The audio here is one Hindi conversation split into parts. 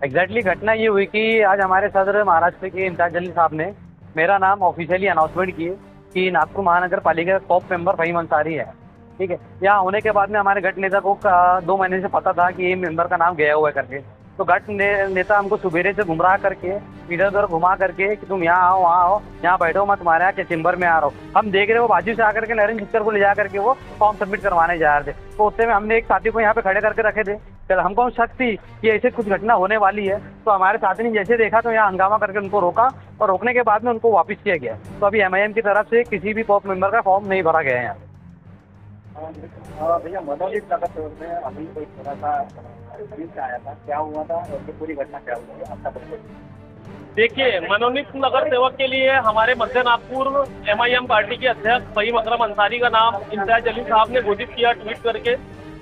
एग्जैक्टली घटना ये हुई कि आज हमारे सदर महाराष्ट्र के इंचार्ज जलील साहब ने मेरा नाम ऑफिशियली अनाउंसमेंट किए कि नागपुर महानगर पालिका का टॉप मेंबर फहीम अंसारी है। ठीक है, यहाँ होने के बाद में हमारे गट नेता को 2 महीने से पता था कि ये मेंबर का नाम गया हुआ है करके। तो गट नेता हमको सुबेरे से गुमराह करके इधर उधर घुमा करके कि तुम यहाँ आओ वहाँ आओ, यहाँ बैठो, मैं तुम्हारे यहाँ के चेंबर में आ रहा हूँ। हम देख रहे हो बाजू से आकर के नरेंद्र जिक्कर को ले जा करके वो फॉर्म सबमिट करवाने जा रहे थे। तो उससे में हमने एक साथी को यहाँ पे खड़े करके रखे थे। फिर हमको शक थी कि ऐसे कुछ घटना होने वाली है, तो हमारे साथी ने जैसे देखा तो यहाँ हंगामा करके उनको रोका और रोकने के बाद में उनको वापस किया गया। तो अभी MIM की तरफ से किसी भी पॉप मेंबर का फॉर्म नहीं भरा गया है यहाँ। भैया मनोनीत नगर सेवक में अभी कोई थोड़ा सा आया था, क्या हुआ था और ये पूरी घटना क्या हुई है आपका बताइए। देखिए, मनोनीत नगर सेवक के लिए हमारे मध्य नागपुर MIM पार्टी के अध्यक्ष फहीम अकरम अंसारी का नाम इंचार्ज जलील साहब ने घोषित किया ट्वीट करके।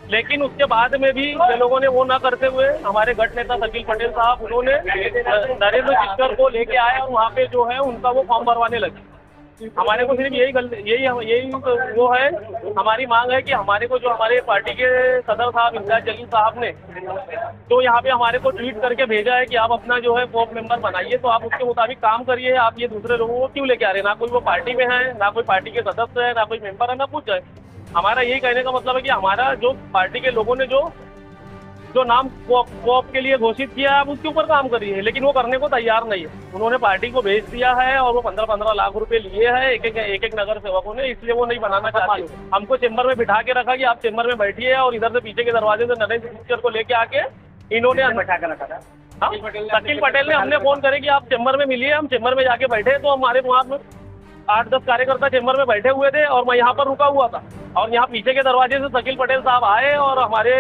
लेकिन उसके बाद में भी जो लोगों ने वो ना करते हुए हमारे गट नेता शकील पटेल साहब उन्होंने नरेंद्र जिक्कर को लेके आए और वहाँ पे जो है उनका वो फॉर्म भरवाने लगे। हमारे को सिर्फ यही वो है, हमारी मांग है कि हमारे को जो हमारे पार्टी के सदर साहब इंचार्ज जलील साहब ने तो यहाँ पे हमारे को ट्वीट करके भेजा है कि आप अपना जो है पॉप मेंबर बनाइए, तो आप उसके मुताबिक काम करिए। आप ये दूसरे लोगों को क्यों लेके आ रहे हैं? ना कोई वो पार्टी में है, ना कोई पार्टी के सदस्य है, ना कोई मेंबर है, ना कुछ है। हमारा यही कहने का मतलब है कि हमारा जो पार्टी के लोगों ने जो नाम पॉप के लिए घोषित किया है आप उसके ऊपर काम करिए, लेकिन वो करने को तैयार नहीं है। उन्होंने पार्टी को भेज दिया है और वो 15-15 लाख रुपए लिए हैं एक नगर सेवकों ने, इसलिए वो नहीं बनाना चाहते। हमको चेंबर में बिठा के रखा कि आप चेंबर में बैठिए और इधर से पीछे के दरवाजे से नरेंद्र जिक्कर को लेके आके इन्होंने बैठा कर रखा था। शकील पटेल ने हमने फोन करे कि आप चेंबर में मिलिए। हम चेंबर में जाके बैठे तो हमारे वहाँ में 8-10 कार्यकर्ता चेंबर में बैठे हुए थे और मैं यहाँ पर रुका हुआ था। और यहाँ पीछे के दरवाजे से शकील पटेल साहब आए और हमारे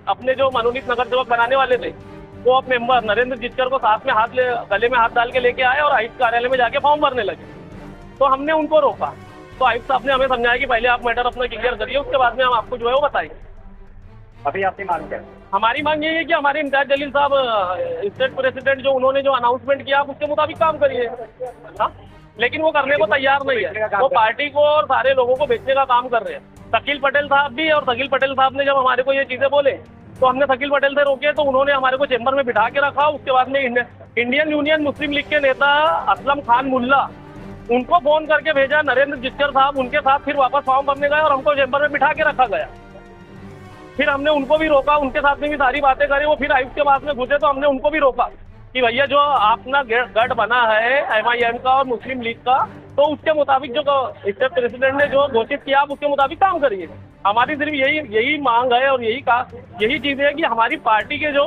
अपने जो मनोनीत नगर सेवक बनाने वाले थे वो अब मेंबर नरेंद्र जिक्कर को साथ में गले में हाथ डाल के लेके आए और आयुक्त कार्यालय में जाके फॉर्म भरने लगे। तो हमने उनको रोका, तो आयुक्त साहब ने हमें समझाया कि पहले आप मैटर अपना क्लियर करिए, उसके बाद में हम आपको जो है वो बताएंगे। अभी आपकी मांग क्या है? हमारी मांग ये है कि हमारे इंचार्ज जलील साहब स्टेट प्रेसिडेंट जो उन्होंने जो अनाउंसमेंट किया आप उसके मुताबिक काम करिए। हाँ, लेकिन वो करने को तैयार नहीं है। वो पार्टी को और सारे लोगों को बेचने का काम कर रहे हैं। शकील पटेल साहब भी, और शकील पटेल साहब ने जब हमारे को ये चीज़ें बोले तो हमने शकील पटेल से रोके, तो उन्होंने हमारे को चेंबर में बिठा के रखा। उसके बाद में इंडियन यूनियन मुस्लिम लीग के नेता असलम खान मुल्ला उनको फोन करके भेजा नरेंद्र जिक्कर साहब, उनके साथ फिर वापस फॉर्म भरने गए और हमको चेंबर में बिठा के रखा गया। फिर हमने उनको भी रोका, उनके साथ में भी सारी बातें करी। वो फिर आयुक्त के पास में घुसे तो हमने उनको भी रोका कि भैया जो अपना गठ बना है MIM का और मुस्लिम लीग का, तो उसके मुताबिक जो स्टेट प्रेसिडेंट ने जो घोषित किया आप उसके मुताबिक काम करिए। हमारी सिर्फ यही मांग है और यही चीज़ है कि हमारी पार्टी के जो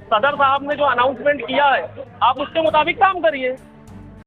सदर साहब ने जो अनाउंसमेंट किया है आप उसके मुताबिक काम करिए।